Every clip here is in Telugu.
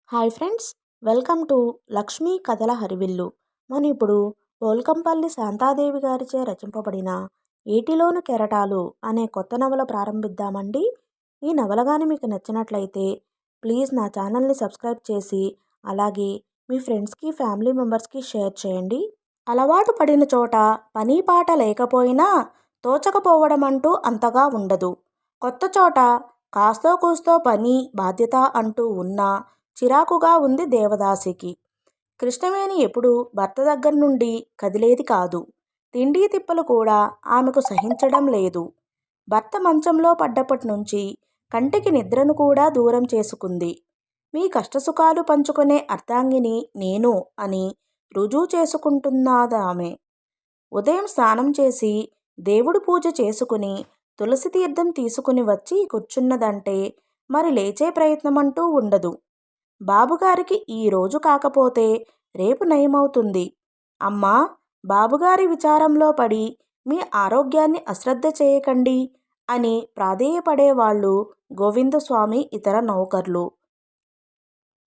Hi friends, welcome to Lakshmi కథల హరివిల్లు. మనం ఇప్పుడు పోల్కంపల్లి శాంతాదేవి గారిచే రచింపబడిన ఏటిలోను కెరటాలు అనే కొత్త నవల ప్రారంభిద్దామండి. ఈ నవల కానీ మీకు నచ్చినట్లయితే ప్లీజ్ నా ఛానల్ని సబ్స్క్రైబ్ చేసి అలాగే మీ ఫ్రెండ్స్కి ఫ్యామిలీ మెంబర్స్కి షేర్ చేయండి. అలవాటు పడిన చోట పని పాట లేకపోయినా తోచకపోవడం అంటూ అంతగా ఉండదు. కొత్త చోట కాస్తో కూస్తో పని బాధ్యత అంటూ ఉన్నా చిరాకుగా ఉంది దేవదాసికి. కృష్ణవేణి ఎప్పుడు భర్త దగ్గర నుండి కదిలేది కాదు. తిండి తిప్పలు కూడా ఆమెకు సహించడం లేదు. భర్త మంచంలో పడ్డప్పటి నుంచి కంటికి నిద్రను కూడా దూరం చేసుకుంది. మీ కష్టసుఖాలు పంచుకునే అర్ధాంగిని నేను అని రుజువు చేసుకుంటున్నదామె. ఉదయం స్నానం చేసి దేవుడు పూజ చేసుకుని తులసి తీర్థం తీసుకుని వచ్చి కూర్చున్నదంటే మరి లేచే ప్రయత్నమంటూ ఉండదు. బాబుగారికి ఈరోజు కాకపోతే రేపు నయమవుతుంది. అమ్మా, బాబుగారి విచారంలో పడి మీ ఆరోగ్యాన్ని అశ్రద్ధ చేయకండి అని ప్రాధేయపడేవాళ్ళు గోవిందస్వామి ఇతర నౌకర్లు.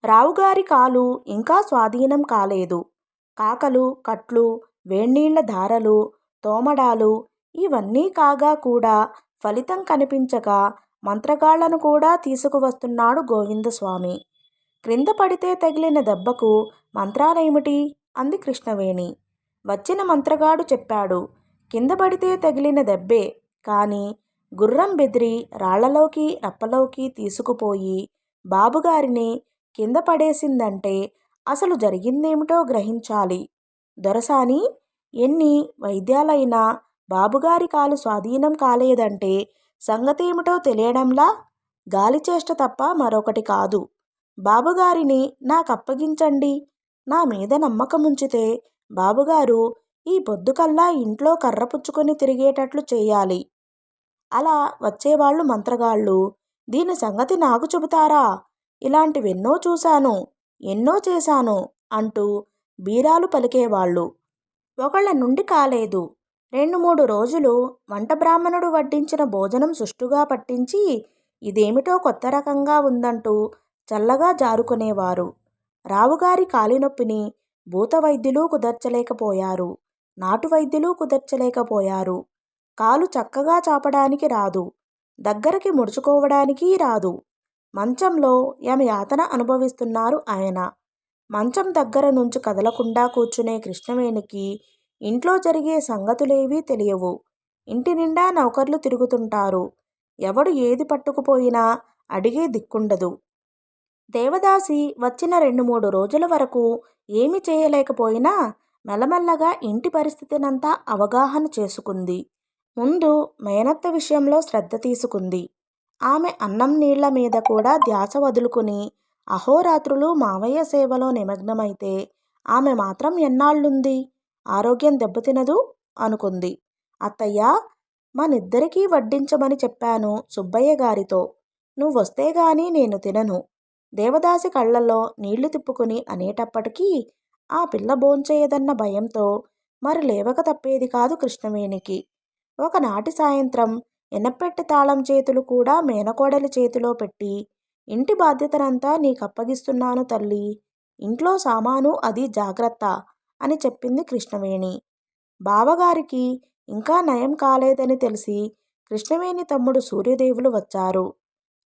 రావుగారి కాలు ఇంకా స్వాధీనం కాలేదు. కాకలు, కట్లు, వేణీళ్ల ధారలు, తోమడాలు ఇవన్నీ కాగా కూడా ఫలితం కనిపించక మంత్రగాళ్లను కూడా తీసుకువస్తున్నాడు గోవిందస్వామి. క్రింద పడితే తగిలిన దెబ్బకు మంత్రాలేమిటి అంది కృష్ణవేణి. వచ్చిన మంత్రగాడు చెప్పాడు, కింద పడితే తగిలిన దెబ్బే, కానీ గుర్రం బెదిరి రాళ్లలోకి రప్పలోకి తీసుకుపోయి బాబుగారిని కింద పడేసిందంటే అసలు జరిగిందేమిటో గ్రహించాలి. దొరసాని, ఎన్ని వైద్యాలైనా బాబుగారి కాలు స్వాధీనం కాలేదంటే సంగతేమిటో తెలియడంలా. గాలిచేష్ట తప్ప మరొకటి కాదు. బాబుగారిని నాకప్పగించండి. నా మీద నమ్మకముంచితే బాబుగారు ఈ పొద్దుకల్లా ఇంట్లో కర్ర పుచ్చుకొని తిరిగేటట్లు చేయాలి. అలా వచ్చేవాళ్ళు మంత్రగాళ్ళు. దీని సంగతి నాకు చెబుతారా? ఇలాంటివెన్నో చూశాను, ఎన్నో చేశాను అంటూ బీరాలు పలికేవాళ్ళు. ఒకళ్ళ నుండి కాలేదు. 2-3 రోజులు వంట బ్రాహ్మణుడు వడ్డించిన భోజనం సుష్టుగా పట్టించి ఇదేమిటో కొత్త రకంగా ఉందంటూ చల్లగా జారుకునేవారు. రావుగారి కాలినొప్పిని భూత వైద్యులు కుదర్చలేకపోయారు, నాటు వైద్యులు కుదర్చలేకపోయారు. కాలు చక్కగా చాపడానికి రాదు, దగ్గరికి ముడుచుకోవడానికి రాదు. మంచంలో యమయాతన అనుభవిస్తున్నారు ఆయన. మంచం దగ్గర నుంచి కదలకుండా కూర్చునే కృష్ణవేణికి ఇంట్లో జరిగే సంగతులేవీ తెలియవు. ఇంటి నిండా నౌకర్లు తిరుగుతుంటారు. ఎవడు ఏది పట్టుకుపోయినా అడిగే దిక్కుండదు. దేవదాసి వచ్చిన 2-3 రోజుల వరకు ఏమి చేయలేకపోయినా మెల్లమెల్లగా ఇంటి పరిస్థితినంతా అవగాహన చేసుకుంది. ముందు మేనత్త విషయంలో శ్రద్ధ తీసుకుంది. ఆమె అన్నం నీళ్ల మీద కూడా ధ్యాస వదులుకుని అహోరాత్రులు మావయ్య సేవలో నిమగ్నమైతే ఆమె మాత్రం ఎన్నాళ్ళుంది? ఆరోగ్యం దెబ్బతినదు అనుకుంది. అత్తయ్య, మనిద్దరికీ వడ్డించమని చెప్పాను సుబ్బయ్య గారితో. నువ్వొస్తే గాని నేను తినను. దేవదాసి కళ్ళల్లో నీళ్లు తిప్పుకుని అనేటప్పటికీ ఆ పిల్ల భోంచేయదన్న భయంతో మరి లేవక తప్పేది కాదు కృష్ణవేణికి. ఒకనాటి సాయంత్రం ఎనపెట్టె తాళం చేతులు కూడా మేనకోడలి చేతిలో పెట్టి, ఇంటి బాధ్యతనంతా నీకప్పగిస్తున్నాను తల్లి. ఇంట్లో సామాను అది జాగ్రత్త అని చెప్పింది కృష్ణవేణి. బావగారికి ఇంకా నయం కాలేదని తెలిసి కృష్ణవేణి తమ్ముడు సూర్యదేవులు వచ్చారు.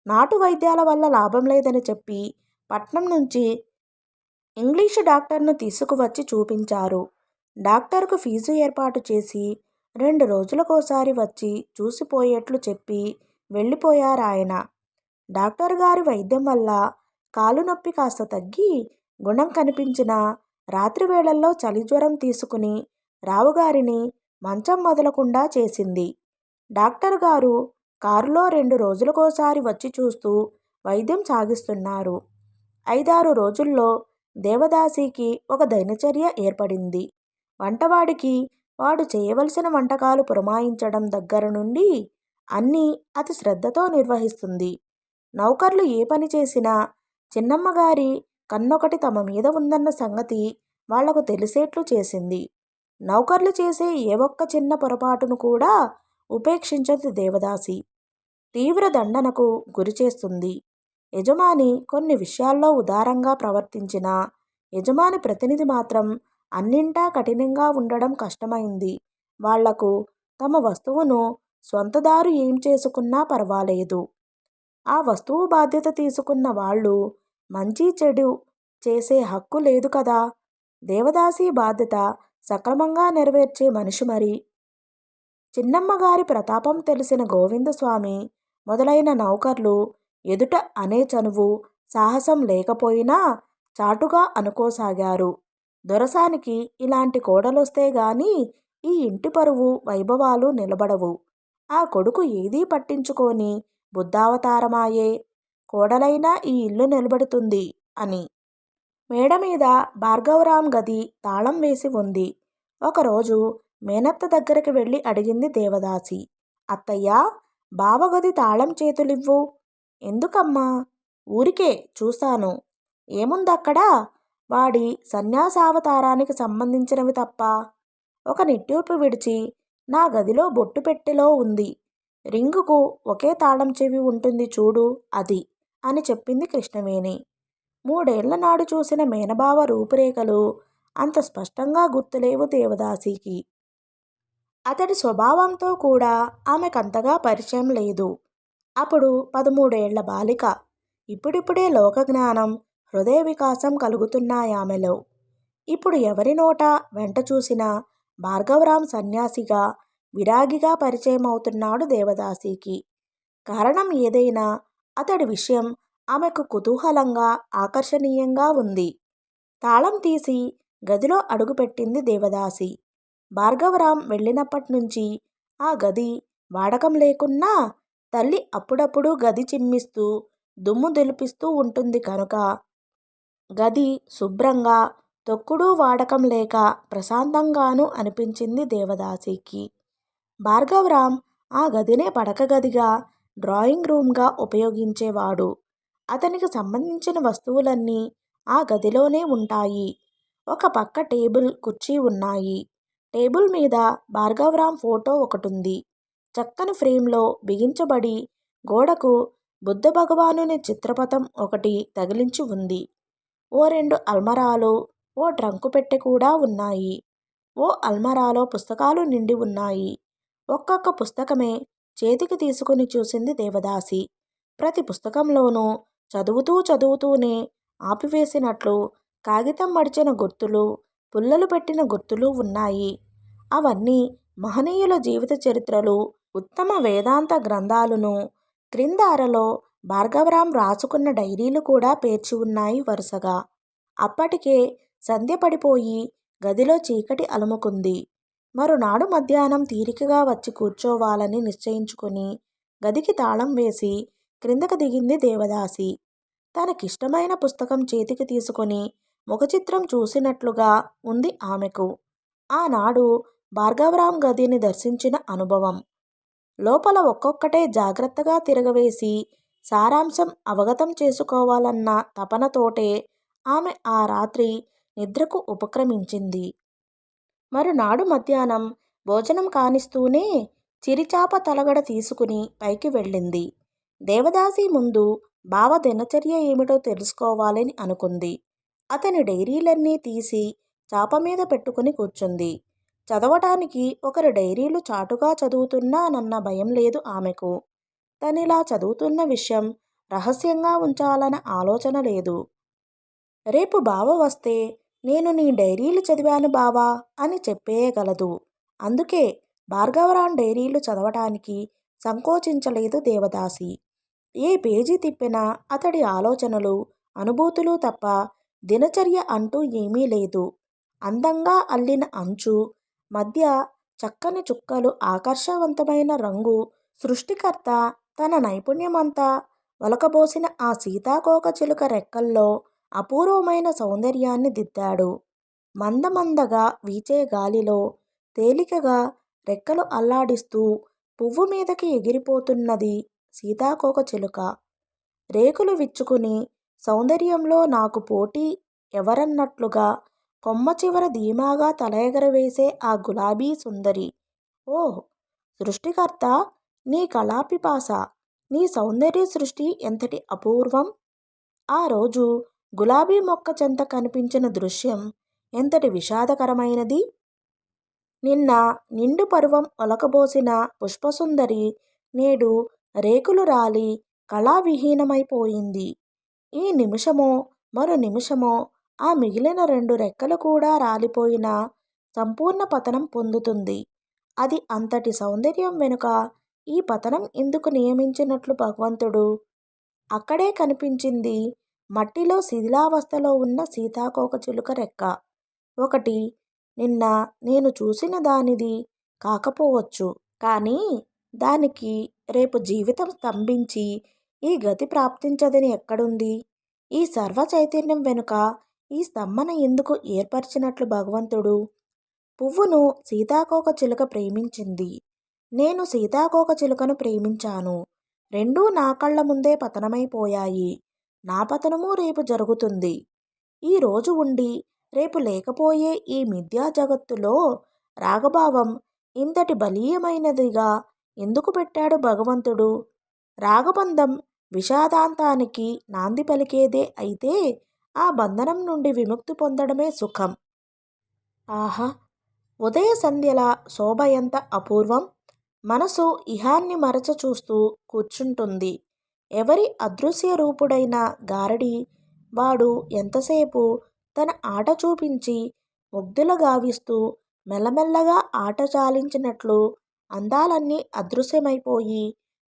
నాటు వైద్యాల వల్ల లాభం లేదని చెప్పి పట్నం నుంచి ఇంగ్లీషు డాక్టర్ను తీసుకువచ్చి చూపించారు. డాక్టర్కు ఫీజు ఏర్పాటు చేసి 2 రోజులకోసారి వచ్చి చూసిపోయేట్లు చెప్పి వెళ్ళిపోయారాయన. డాక్టర్ గారి వైద్యం వల్ల కాలు నొప్పి కాస్త తగ్గి గుణం కనిపించిన రాత్రి వేళల్లో చలి జ్వరం తీసుకుని రావుగారిని మంచం వదలకుండా చేసింది. డాక్టర్ గారు కారులో 2 రోజులకోసారి వచ్చి చూస్తూ వైద్యం సాగిస్తున్నారు. 5-6 రోజుల్లో దేవదాసికి ఒక దినచర్య ఏర్పడింది. వంటవాడికి వాడు చేయవలసిన వంటకాలు పురమాయించడం దగ్గర నుండి అన్నీ అతి శ్రద్ధతో నిర్వహిస్తుంది. నౌకర్లు ఏ పని చేసినా చిన్నమ్మగారి కన్నొకటి తమ మీద ఉందన్న సంగతి వాళ్లకు తెలిసేట్లు చేసింది. నౌకర్లు చేసే ఏ ఒక్క చిన్న పొరపాటును కూడా ఉపేక్షించదు దేవదాసి. తీవ్ర దండనకు గురి చేస్తుంది. యజమాని కొన్ని విషయాల్లో ఉదారంగా ప్రవర్తించినా యజమాని ప్రతినిధి మాత్రం అన్నింటా కఠినంగా ఉండడం కష్టమైంది. వాళ్లకు తమ వస్తువును స్వంతదారు ఏం చేసుకున్నా పర్వాలేదు. ఆ వస్తువు బాధ్యత తీసుకున్న వాళ్ళు మంచి చెడు చేసే హక్కు లేదు కదా. దేవదాసి బాధ్యత సక్రమంగా నెరవేర్చే మనిషి మరి. చిన్నమ్మగారి ప్రతాపం తెలిసిన గోవిందస్వామి మొదలైన నౌకర్లు ఎదుట అనే చనువు సాహసం లేకపోయినా చాటుగా అనుకోసాగారు. దొరసానికి ఇలాంటి కోడలొస్తే గాని ఈ ఇంటి పరువు వైభవాలు నిలబడవు. ఆ కొడుకు ఏదీ పట్టించుకోని బుద్ధావతారమాయే. కోడలైనా ఈ ఇల్లు నిలబెడుతుంది అని. మేడమీద భార్గవరాం గది తాళం వేసి ఉంది. ఒకరోజు మేనత్త దగ్గరికి వెళ్ళి అడిగింది దేవదాసి. అత్తయ్యా, బావగది తాళం చేతులివ్వు. ఎందుకమ్మా? ఊరికే చూశాను. ఏముందక్కడ? వాడి సన్యాసావతారానికి సంబంధించినవి తప్ప. ఒక నిట్టూర్పు విడిచి, నా గదిలో బొట్టు పెట్టెలో ఉంది. రింగుకు ఒకే తాళం చెవి ఉంటుంది చూడు, అది అని చెప్పింది కృష్ణవేణి. 3 ఏళ్ల నాడు చూసిన మేనబావ రూపురేఖలు అంత స్పష్టంగా గుర్తులేవు దేవదాసికి. అతడి స్వభావంతో కూడా ఆమెకంతగా పరిచయం లేదు. అప్పుడు 13 ఏళ్ల బాలిక. ఇప్పుడిప్పుడే లోకజ్ఞానం, హృదయ వికాసం కలుగుతున్నాయామెలో. ఇప్పుడు ఎవరి నోట వెంట చూసినా భార్గవరాం సన్యాసిగా, విరాగిగా పరిచయమవుతున్నాడు దేవదాసికి. కారణం ఏదైనా అతడి విషయం ఆమెకు కుతూహలంగా, ఆకర్షణీయంగా ఉంది. తాళం తీసి గదిలో అడుగుపెట్టింది దేవదాసి. భార్గవరాం వెళ్ళినప్పట్నుంచి ఆ గది వాడకం లేకున్నా తల్లి అప్పుడప్పుడు గది చిమ్మిస్తూ, దుమ్ము దులిపిస్తూ ఉంటుంది కనుక గది శుభ్రంగా, తొక్కుడు వాడకం లేక ప్రశాంతంగానూ అనిపించింది దేవదాసికి. భార్గవరాం ఆ గదినే పడకగదిగా, డ్రాయింగ్ రూమ్గా ఉపయోగించేవాడు. అతనికి సంబంధించిన వస్తువులన్నీ ఆ గదిలోనే ఉంటాయి. ఒక పక్క టేబుల్, కుర్చీ ఉన్నాయి. టేబుల్ మీద భార్గవరాం ఫోటో ఒకటుంది. చక్కని ఫ్రేమ్లో బిగించబడి గోడకు బుద్ధ భగవానుని చిత్రపటం ఒకటి తగిలించి ఉంది. ఓ 2 అల్మరాలు, ఓ ట్రంకు పెట్టె కూడా ఉన్నాయి. ఓ అల్మరాలో పుస్తకాలు నిండి ఉన్నాయి. ఒక్కొక్క పుస్తకమే చేతికి తీసుకుని చూసింది దేవదాసి. ప్రతి పుస్తకంలోనూ చదువుతూనే ఆపివేసినట్లు కాగితం మడిచిన గుర్తులు, పుల్లలు పెట్టిన గుర్తులు ఉన్నాయి. అవన్నీ మహనీయుల జీవిత చరిత్రలు, ఉత్తమ వేదాంత గ్రంథాలును. క్రింద అరలో భార్గవరాం రాసుకున్న డైరీలు కూడా పేర్చి ఉన్నాయి వరుసగా. అప్పటికే సంధ్య పడిపోయి గదిలో చీకటి అలుముకుంది. మరునాడు మధ్యాహ్నం తీరికగా వచ్చి కూర్చోవాలని నిశ్చయించుకుని గదికి తాళం వేసి క్రిందకు దిగింది దేవదాసి. తనకిష్టమైన పుస్తకం చేతికి తీసుకుని ముఖచిత్రం చూసినట్లుగా ఉంది ఆమెకు. ఆనాడు భార్గవరాం గదిని దర్శించిన అనుభవం. లోపల ఒక్కొక్కటే జాగ్రత్తగా తిరగవేసి సారాంశం అవగతం చేసుకోవాలన్న తపనతోటే ఆమె ఆ రాత్రి నిద్రకు ఉపక్రమించింది. మరునాడు మధ్యాహ్నం భోజనం కానిస్తూనే చిరిచాప తలగడ తీసుకుని పైకి వెళ్ళింది. దేవదాసి ముందు బావ దినచర్య ఏమిటో తెలుసుకోవాలని అనుకుంది. అతని డైరీలన్నీ తీసి చాపమీద పెట్టుకుని కూర్చుంది. చదవటానికి ఒకరి డైరీలు చాటుగా చదువుతున్నానన్న భయం లేదు ఆమెకు. తనిలా చదువుతున్న విషయం రహస్యంగా ఉంచాలన్న ఆలోచన లేదు. రేపు బావ వస్తే నేను నీ డైరీలు చదివాను బావా అని చెప్పేయగలదు. అందుకే భార్గవరాం డైరీలు చదవటానికి సంకోచించలేదు దేవదాసి. ఏ పేజీ తిప్పినా అతడి ఆలోచనలు, అనుభూతులు తప్ప దినచర్య అంటూ ఏమీ లేదు. అందంగా అల్లిన అంచు, మధ్య చక్కని చుక్కలు, ఆకర్షవంతమైన రంగు. సృష్టికర్త తన నైపుణ్యమంతా ఒలకబోసిన ఆ సీతాకోకచిలుక రెక్కల్లో అపూర్వమైన సౌందర్యాన్ని దిద్దాడు. మందగా వీచే గాలిలో తేలికగా రెక్కలు అల్లాడిస్తూ పువ్వు మీదకి ఎగిరిపోతున్నది సీతాకోకచిలుక. రేకులు విచ్చుకుని సౌందర్యంలో నాకు పోటీ ఎవరన్నట్లుగా కొమ్మ చివర ధీమాగా తల ఎగరవేసే ఆ గులాబీ సుందరి. ఓహ్ సృష్టికర్త, నీ కళాపిపాస, నీ సౌందర్య సృష్టి ఎంతటి అపూర్వం! ఆ రోజు గులాబీ మొక్క చెంత కనిపించిన దృశ్యం ఎంతటి విషాదకరమైనది. నిన్న నిండు పరువం ఒలకబోసిన పుష్పసుందరి నేడు రేకులు రాలి కళావిహీనమైపోయింది. ఈ నిమిషమో మరో నిమిషమో ఆ మిగిలిన రెండు రెక్కలు కూడా రాలిపోయిన సంపూర్ణ పతనం పొందుతుంది. అది అంతటి సౌందర్యం వెనుక ఈ పతనం ఎందుకు నియమించినట్లు భగవంతుడు? అక్కడే కనిపించింది మట్టిలో శిథిలావస్థలో ఉన్న సీతాకోకచిలుక రెక్క. ఒకటి నిన్న నేను చూసిన దానిది కాకపోవచ్చు, కానీ దానికి రేపు జీవితం స్తంభించి ఈ గతి ప్రాప్తించదని ఎక్కడుంది? ఈ సర్వ చైతన్యం వెనుక ఈ స్తంభన ఎందుకు ఏర్పరిచినట్లు భగవంతుడు? పువ్వును సీతాకోకచిలుక ప్రేమించింది. నేను సీతాకోకచిలుకను ప్రేమించాను. రెండూ నా కళ్ళ ముందే పతనమైపోయాయి. నా పతనము రేపు జరుగుతుంది. ఈ రోజు ఉండి రేపు లేకపోయే ఈ మిథ్యా జగత్తులో రాగభావం ఇంతటి బలీయమైనదిగా ఎందుకు పెట్టాడు భగవంతుడు? రాగబంధం విషాదాంతానికి నాంది పలికేదే అయితే ఆ బంధనం నుండి విముక్తి పొందడమే సుఖం. ఆహా! ఉదయ సంధ్యల శోభ ఎంత అపూర్వం! మనసు ఇహాన్ని మరచ చూస్తూ కూర్చుంటుంది. ఎవరి అదృశ్య రూపుడైన గారడి వాడు ఎంతసేపు తన ఆట చూపించి ముగ్ధుల గావిస్తూ మెల్లమెల్లగా ఆట చాలించినట్లు అందాలన్నీ అదృశ్యమైపోయి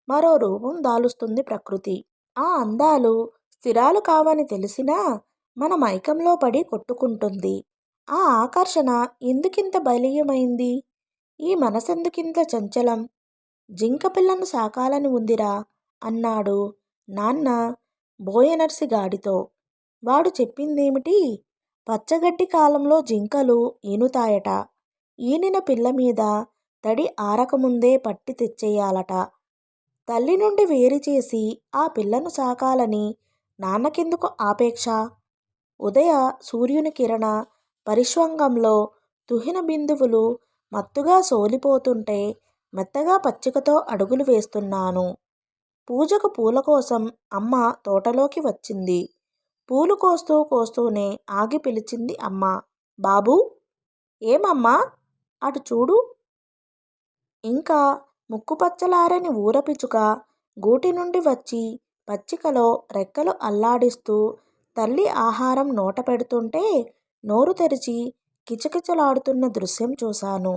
మరో రూపం దాలుస్తుంది ప్రకృతి. ఆ అందాలు స్థిరాలు కావని తెలిసినా మన మైకంలో పడి కొట్టుకుంటుంది. ఆ ఆకర్షణ ఎందుకింత బలీయమైంది? ఈ మనసెందుకింత చంచలం? జింక పిల్లను సాకాలని ఉందిరా అన్నాడు నాన్న బోయనర్సి గాడితో. వాడు చెప్పిందేమిటి? పచ్చగడ్డి కాలంలో జింకలు ఈనుతాయట. ఈనిన పిల్ల మీద తడి ఆరకముందే పట్టి తెచ్చేయాలట. తల్లి నుండి వేరు చేసి ఆ పిల్లను సాకాలని నాన్నకెందుకు ఆపేక్ష? ఉదయ సూర్యుని కిరణ పరిష్వంగంలో తుహిన బిందువులు మత్తుగా సోలిపోతుంటే మెత్తగా పచ్చికతో అడుగులు వేస్తున్నాను. పూజకు పూల కోసం అమ్మ తోటలోకి వచ్చింది. పూలు కోస్తూ కోస్తూనే ఆగి పిలిచింది అమ్మ. బాబూ! ఏమమ్మా? అటు చూడు. ఇంకా ముక్కుపచ్చలారని ఊరపిచుక గూటి నుండి వచ్చి పచ్చికలో రెక్కలు అల్లాడిస్తూ తల్లి ఆహారం నోట పెడుతుంటే నోరు తెరిచి కిచకిచలాడుతున్న దృశ్యం చూశాను.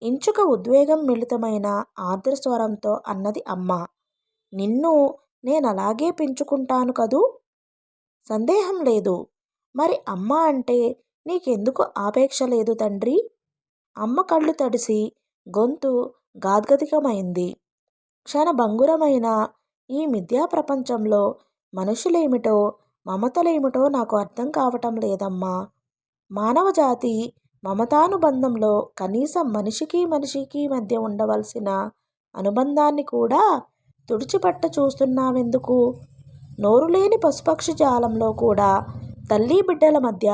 ఇంచుక ఉద్వేగం మిళితమైన ఆర్ద్రస్వరంతో అన్నది అమ్మ. నిన్ను నేనలాగే పెంచుకుంటాను కదూ? సందేహం లేదు. మరి అమ్మ అంటే నీకెందుకు ఆపేక్ష లేదు తండ్రి? అమ్మ కళ్ళు తడిసి గొంతు గాద్గదికమైంది. క్షణభంగురమైన ఈ మిథ్యా ప్రపంచంలో మనుషులేమిటో మమతలేమిటో నాకు అర్థం కావటం లేదమ్మా. మానవజాతి మమతానుబంధంలో కనీసం మనిషికి మనిషికి మధ్య ఉండవలసిన అనుబంధాన్ని కూడా తుడిచిపట్ట చూస్తున్నావెందుకు? నోరులేని పశుపక్షి జాలంలో కూడా తల్లి బిడ్డల మధ్య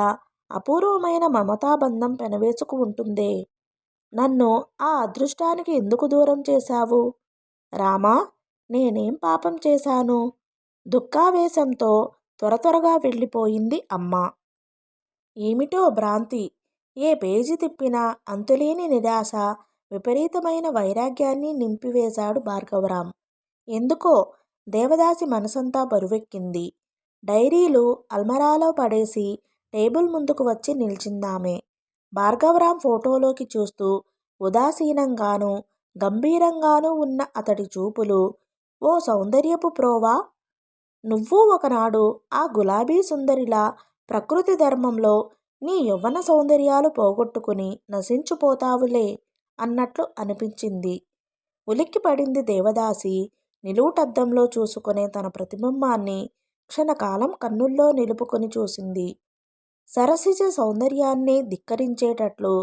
అపూర్వమైన మమతాబంధం పెనవేసుకు ఉంటుందే. నన్ను ఆ అదృష్టానికి ఎందుకు దూరం చేశావు? రామా, నేనేం పాపం చేశాను? దుఃఖావేశంతో త్వరగా వెళ్ళిపోయింది అమ్మ. ఏమిటో భ్రాంతి. ఏ పేజీ తిప్పినా అంతులేని నిరాశ, విపరీతమైన వైరాగ్యాన్ని నింపివేశాడు భార్గవరాం. ఎందుకో దేవదాసి మనసంతా బరువెక్కింది. డైరీలు అల్మరాలో పడేసి టేబుల్ ముందుకు వచ్చి నిల్చిందామె. భార్గవరాం ఫోటోలోకి చూస్తూ ఉదాసీనంగానూ గంభీరంగానూ ఉన్న అతడి చూపులు ఓ సౌందర్యపు ప్రోవా. నువ్వు ఒకనాడు ఆ గులాబీ సుందరిలా ప్రకృతి ధర్మంలో నీ యవ్వన సౌందర్యాలు పోగొట్టుకుని నశించిపోతావులే అన్నట్లు అనిపించింది. ఉలిక్కిపడింది దేవదాసి. నిలువుటద్దంలో చూసుకునే తన ప్రతిబింబాన్ని క్షణకాలం కన్నుల్లో నిలుపుకొని చూసింది. సరసిజ సౌందర్యాన్ని ధిక్కరించేటట్లు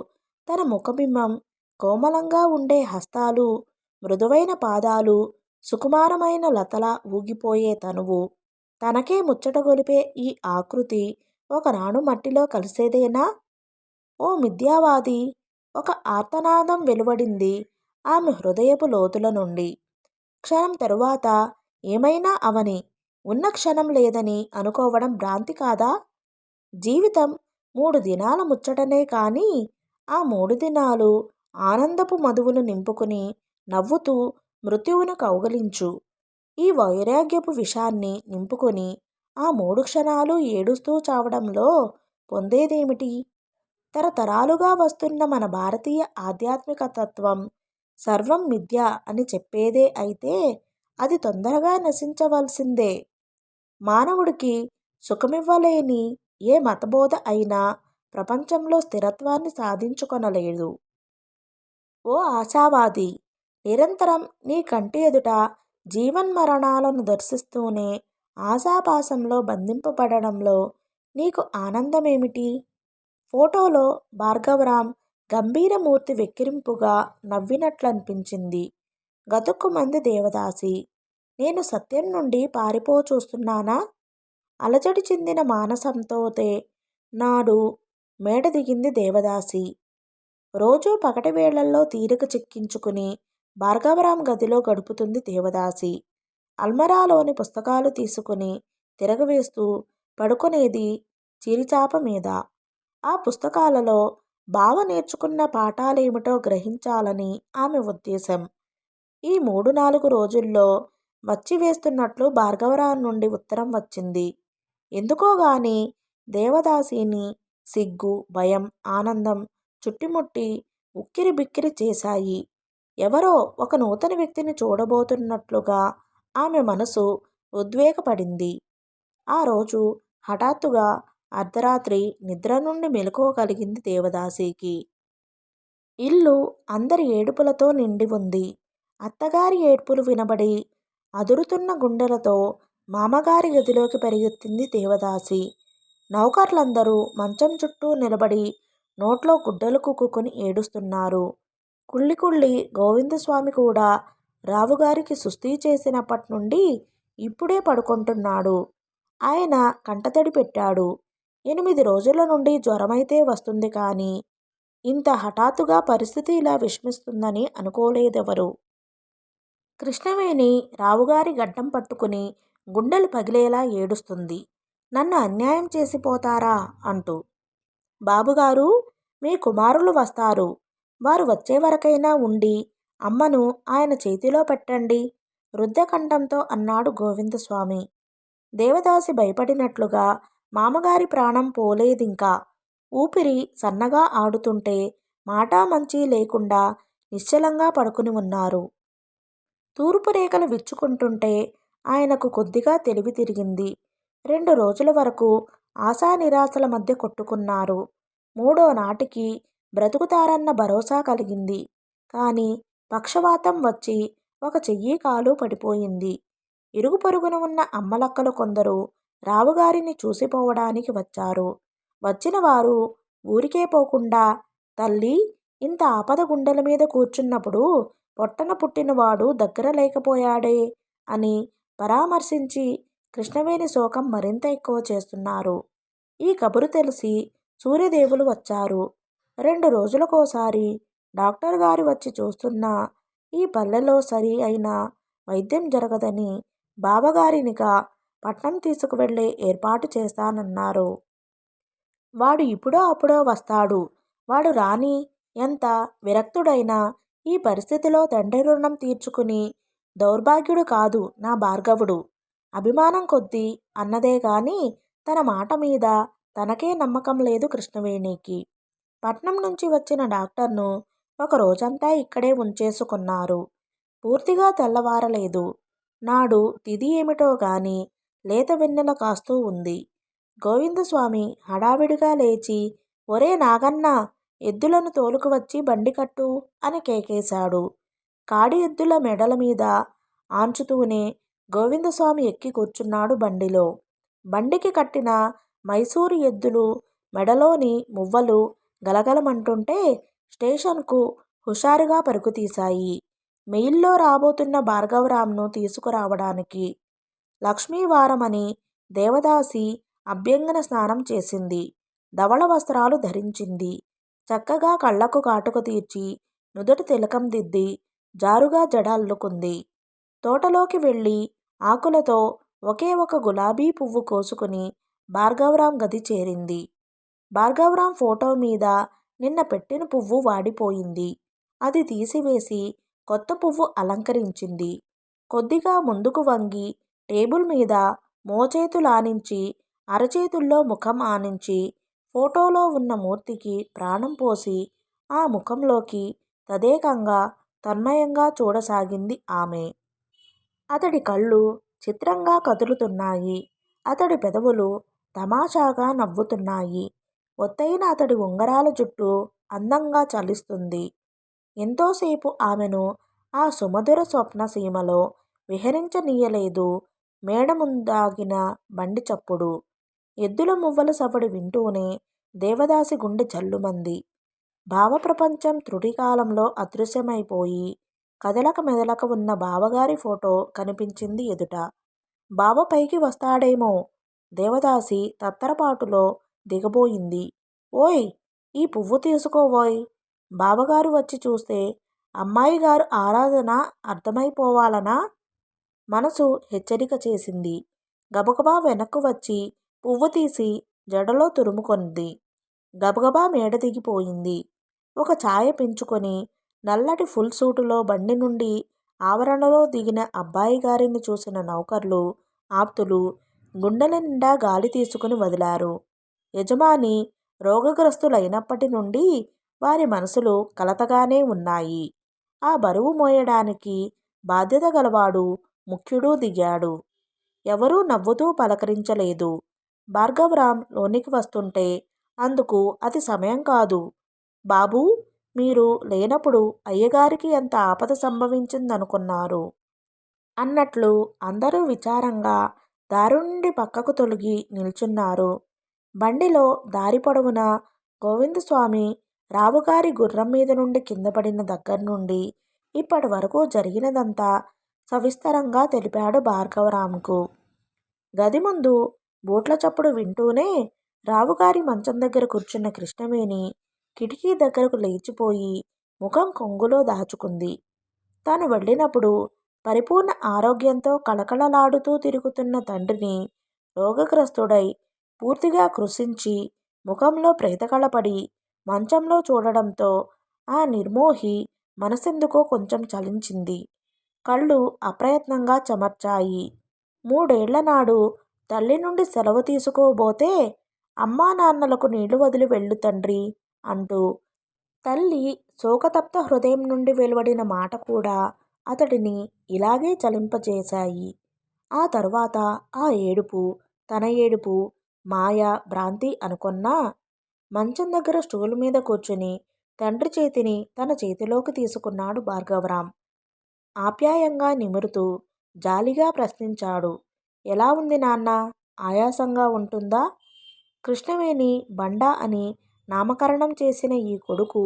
తన ముఖబింబం, కోమలంగా ఉండే హస్తాలు, మృదువైన పాదాలు, సుకుమారమైన లతలా ఊగిపోయే తనువు, తనకే ముచ్చటగొలిపే ఈ ఆకృతి ఒకనాడు మట్టిలో కలిసేదేనా? ఓ మిథ్యావాది! ఒక ఆర్తనాదం వెలువడింది ఆమె హృదయపు లోతుల నుండి. క్షణం తరువాత ఏమైనా అవని, ఉన్న క్షణం లేదని అనుకోవడం భ్రాంతి కాదా? జీవితం 3 దినాల ముచ్చటనే కానీ ఆ 3 దినాలు ఆనందపు మధువులు నింపుకుని నవ్వుతూ మృత్యువును కౌగలించు. ఈ వైరాగ్యపు విషాన్ని నింపుకొని ఆ 3 క్షణాలు ఏడుస్తూ చావడంలో పొందేదేమిటి? తరతరాలుగా వస్తున్న మన భారతీయ ఆధ్యాత్మిక తత్వం సర్వం మిథ్య అని చెప్పేదే అయితే అది తొందరగా నశించవలసిందే. మానవుడికి సుఖమివ్వలేని ఏ మతబోధ అయినా ప్రపంచంలో స్థిరత్వాన్ని సాధించుకొనలేదు. ఓ ఆశావాది, నిరంతరం నీ కంటి ఎదుట జీవన్మరణాలను దర్శిస్తూనే ఆశాపాశంలో బంధింపబడడంలో నీకు ఆనందమేమిటి? ఫోటోలో భార్గవరాం గంభీరమూర్తి వెక్కిరింపుగా నవ్వినట్లనిపించింది. గతుక్కుమంది దేవదాసి. నేను సత్యం నుండి చూస్తున్నానా? అలజడి చెందిన మానసంతోతే నాడు మేడ దిగింది దేవదాసి. రోజూ పగటి వేళల్లో తీరిక చిక్కించుకుని భార్గవరాం గదిలో గడుపుతుంది దేవదాసి. అల్మరాలోని పుస్తకాలు తీసుకుని తిరగవేస్తూ పడుకునేది చిరిచాప మీద. ఆ పుస్తకాలలో బావ నేర్చుకున్న పాఠాలేమిటో గ్రహించాలని ఆమె ఉద్దేశం. ఈ 3-4 రోజుల్లో వచ్చివేస్తున్నట్లు భార్గవరాం నుండి ఉత్తరం వచ్చింది. ఎందుకోగాని దేవదాసిని సిగ్గు, భయం, ఆనందం చుట్టుముట్టి ఉక్కిరి బిక్కిరి చేశాయి. ఎవరో ఒక నూతన వ్యక్తిని చూడబోతున్నట్లుగా ఆమె మనసు ఉద్వేగపడింది. ఆ రోజు హఠాత్తుగా అర్ధరాత్రి నిద్ర నుండి మెలకువ కలిగింది దేవదాసికి. ఇల్లు అందరి ఏడుపులతో నిండి ఉంది. అత్తగారి ఏడ్పులు వినబడి అదురుతున్న గుండెలతో మామగారి గదిలోకి పరిగెత్తింది దేవదాసి. నౌకర్లందరూ మంచం చుట్టూ నిలబడి నోట్లో గుడ్డలు కుక్కుని ఏడుస్తున్నారు. కుళ్ళి కుళ్ళి గోవిందస్వామి కూడా రావుగారికి సుస్థి చేసినప్పటి నుండి ఇప్పుడే పడుకుంటున్నాడు. ఆయన కంటతడి పెట్టాడు. 8 రోజుల నుండి జ్వరమైతే వస్తుంది కానీ ఇంత హఠాత్తుగా పరిస్థితి ఇలా విషమిస్తుందని అనుకోలేదెవరు. కృష్ణవేణి రావుగారి గడ్డం పట్టుకుని గుండెలు పగిలేలా ఏడుస్తుంది. నన్ను అన్యాయం చేసిపోతారా అంటూ. బాబుగారు, మీ కుమారులు వస్తారు. వారు వచ్చే వరకైనా ఉండి అమ్మను ఆయన చేతిలో పెట్టండి రుద్ధకంఠంతో అన్నాడు గోవిందస్వామి. దేవదాసి భయపడినట్లుగా మామగారి ప్రాణం పోలేదింకా. ఊపిరి సన్నగా ఆడుతుంటే మాటా మంచి లేకుండా నిశ్చలంగా పడుకుని ఉన్నారు. తూర్పు రేఖలు విచ్చుకుంటుంటే ఆయనకు కొద్దిగా తెలివి తిరిగింది. 2 రోజుల వరకు ఆశా నిరాశల మధ్య కొట్టుకున్నారు. 3వ నాటికి బ్రతుకుతారన్న భరోసా కలిగింది. కానీ పక్షవాతం వచ్చి ఒక చెయ్యి కాలు పడిపోయింది. ఇరుగు పొరుగున ఉన్న అమ్మలక్కలు కొందరు రావుగారిని చూసిపోవడానికి వచ్చారు. వచ్చిన వారు ఊరికే పోకుండా, తల్లి ఇంత ఆపద గుండెల మీద కూర్చున్నప్పుడు పొట్టన పుట్టినవాడు దగ్గర లేకపోయాడే అని పరామర్శించి కృష్ణవేణి శోకం మరింత ఎక్కువ చేస్తున్నారు. ఈ కబురు తెలిసి సూర్యదేవులు వచ్చారు. 2 రోజులకోసారి డాక్టర్ గారు వచ్చి చూస్తున్నా ఈ పల్లెలో సరి అయిన వైద్యం జరగదని బావగారినిగా పట్నం తీసుకువెళ్ళే ఏర్పాటు చేస్తానన్నారు. వాడు ఇప్పుడో అప్పుడో వస్తాడు. వాడు రాని ఎంత విరక్తుడైనా ఈ పరిస్థితిలో తండ్రి రుణం తీర్చుకుని దౌర్భాగ్యుడు కాదు నా భార్గవుడు. అభిమానం కొద్దీ అన్నదే గాని తన మాట మీద తనకే నమ్మకం లేదు కృష్ణవేణికి. పట్నం నుంచి వచ్చిన డాక్టర్ను ఒక రోజంతా ఇక్కడే ఉంచేసుకున్నారు. పూర్తిగా తెల్లవారలేదు. నాడు తిథి ఏమిటో గాని లేత వెన్నెల కాస్తూ ఉంది. గోవిందస్వామి హడావిడిగా లేచి ఒరే నాగన్నా, ఎద్దులను తోలుకువచ్చి బండి కట్టు అని కేకేశాడు. కాడి ఎద్దుల మెడల మీద ఆంచుతూనే గోవిందస్వామి ఎక్కి కూర్చున్నాడు బండిలో. బండికి కట్టిన మైసూరు ఎద్దులు మెడలోని మువ్వలు గలగలమంటుంటే స్టేషన్కు హుషారుగా పరుగుతీశాయి. మెయిల్లో రాబోతున్న భార్గవరాంను తీసుకురావడానికి. లక్ష్మీవారమని దేవదాసి అభ్యంగన స్నానం చేసింది. ధవళ వస్త్రాలు ధరించింది. చక్కగా కళ్లకు కాటుక తీర్చి నుదుట తిలకం దిద్ది జారుగా జడ అల్లుకుంది. తోటలోకి వెళ్ళి ఆకులతో ఒకే ఒక గులాబీ పువ్వు కోసుకుని భార్గవరాం గది చేరింది. భార్గవరాం ఫోటో మీద నిన్న పెట్టిన పువ్వు వాడిపోయింది. అది తీసివేసి కొత్త పువ్వు అలంకరించింది. కొద్దిగా ముందుకు వంగి టేబుల్ మీద మోచేతులానించి అరచేతుల్లో ముఖం ఆనించి ఫోటోలో ఉన్న మూర్తికి ప్రాణం పోసి ఆ ముఖంలోకి తదేకంగా తన్మయంగా చూడసాగింది ఆమె. అతడి కళ్ళు చిత్రంగా కదులుతున్నాయి. అతడి పెదవులు తమాషాగా నవ్వుతున్నాయి. ఒత్తైన అతడి ఉంగరాల జుట్టు అందంగా చలిస్తుంది. ఎంతోసేపు ఆమెను ఆ సుమధుర స్వప్న సీమలో విహరించనీయలేదు మేడ ముందాగిన బండి చప్పుడు. ఎద్దుల మువ్వల సవడి వింటూనే దేవదాసి గుండె జల్లుమంది. భావప్రపంచం త్రుటికాలంలో అదృశ్యమైపోయి కదలక మెదలక ఉన్న బావగారి ఫోటో కనిపించింది ఎదుట. బావ పైకి వస్తాడేమో. దేవదాసి తత్తరపాటులో దిగబోయింది. ఓయ్, ఈ పువ్వు తీసుకోవోయ్. బావగారు వచ్చి చూస్తే అమ్మాయిగారు ఆరాధన అర్థమైపోవాలనా? మనసు హెచ్చరిక చేసింది. గబగబా వెనక్కు వచ్చి పువ్వు తీసి జడలో తురుముకొంది. గబగబా మేడ దిగిపోయింది. ఒక ఛాయ పెంచుకొని నల్లటి ఫుల్ సూటులో బండి నుండి ఆవరణలో దిగిన అబ్బాయి గారిని చూసిన నౌకర్లు, ఆప్తులు గుండెల నిండా గాలి తీసుకుని వదిలారు. యజమాని రోగగ్రస్తులైనప్పటి నుండి వారి మనసులు కలతగానే ఉన్నాయి. ఆ బరువు మోయడానికి బాధ్యత గలవాడు ముఖ్యుడు దిగాడు. ఎవరూ నవ్వుతూ పలకరించలేదు. భార్గవరాం లోనికి వస్తుంటే అందుకు అది సమయం కాదు. బాబూ, మీరు లేనప్పుడు అయ్యగారికి ఎంత ఆపద సంభవించిందనుకున్నారు అన్నట్లు అందరూ విచారంగా దారి నుండి పక్కకు తొలగి నిల్చున్నారు. బండిలో దారి పొడవునా గోవిందస్వామి రావుగారి గుర్రం మీద నుండి కిందపడిన దగ్గర్నుండి ఇప్పటి వరకు జరిగినదంతా సవిస్తరంగా తెలిపాడు భార్గవరాంకు. గది ముందు బూట్ల చప్పుడు వింటూనే రావుగారి మంచం దగ్గర కూర్చున్న కృష్ణవేణి కిటికీ దగ్గరకు లేచిపోయి ముఖం కొంగులో దాచుకుంది. తాను వెళ్ళినప్పుడు పరిపూర్ణ ఆరోగ్యంతో కళకళలాడుతూ తిరుగుతున్న తండ్రిని రోగగ్రస్తుడై పూర్తిగా కృశించి ముఖంలో ప్రేతకళపడి మంచంలో చూడడంతో ఆ నిర్మోహి మనసెందుకో కొంచెం చలించింది. కళ్ళు అప్రయత్నంగా చెమర్చాయి. 3 ఏళ్ల నాడు తల్లి నుండి సెలవు తీసుకోబోతే అమ్మా నాన్నలకు నీళ్లు వదిలి వెళ్ళు తండ్రి అంటూ తల్లి శోకతప్త హృదయం నుండి వెలువడిన మాట కూడా అతడిని ఇలాగే చలింపజేశాయి. ఆ తరువాత ఆ ఏడుపు తన ఏడుపు మాయ భ్రాంతి అనుకొన్నా మంచం దగ్గర స్టూలు మీద కూర్చుని తండ్రి చేతిని తన చేతిలోకి తీసుకున్నాడు భార్గవరాం. ఆప్యాయంగా నిమురుతూ జాలిగా ప్రశ్నించాడు. ఎలా ఉంది నాన్న? ఆయాసంగా ఉంటుందా? కృష్ణవేణి బండా అని నామకరణం చేసిన ఈ కొడుకు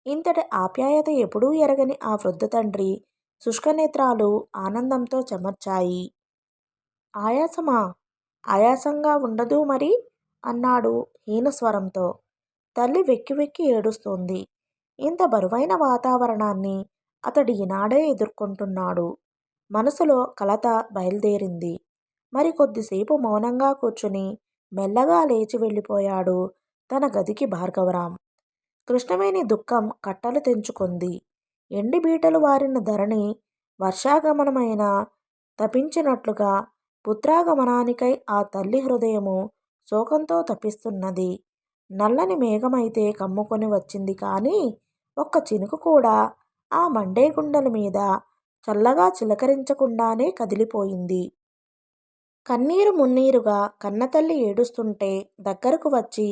ఇంతటి ఆప్యాయత ఎప్పుడూ ఎరగని ఆ వృద్ధ తండ్రి శుష్కనేత్రాలు ఆనందంతో చెమర్చాయి. ఆయాసమా? ఆయాసంగా ఉండదు మరి అన్నాడు హీనస్వరంతో. తల్లి వెక్కి వెక్కి ఏడుస్తోంది. ఇంత బరువైన వాతావరణాన్ని అతడు ఈనాడే ఎదుర్కొంటున్నాడు. మనసులో కలత బయలుదేరింది. మరి కొద్దిసేపు మౌనంగా కూర్చుని మెల్లగా లేచి వెళ్ళిపోయాడు తన గదికి భార్గవరాం. కృష్ణవేణి దుఃఖం కట్టలు తెంచుకుంది. ఎండి బీటలు వారిన ధరణి వర్షాగమనమైన తపించినట్లుగా పుత్రాగమనానికై ఆ తల్లి హృదయము శోకంతో తపిస్తున్నది. నల్లని మేఘమైతే కమ్ముకొని వచ్చింది కానీ ఒక్క చినుకు కూడా ఆ మండే గుండెల మీద చల్లగా చిలకరించకుండానే కదిలిపోయింది. కన్నీరు మున్నీరుగా కన్నతల్లి ఏడుస్తుంటే దగ్గరకు వచ్చి,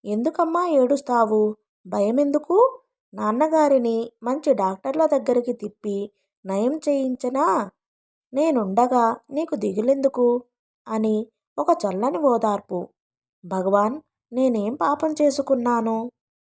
ఎందుకమ్మా ఏడుస్తావు? భయమెందుకు? నాన్నగారిని మంచి డాక్టర్ల దగ్గరికి తిప్పి నయం చేయించనా? నేనుండగా నీకు దిగులెందుకు? అని ఒక చల్లని ఓదార్పు. భగవాన్, నేనేం పాపం చేసుకున్నాను?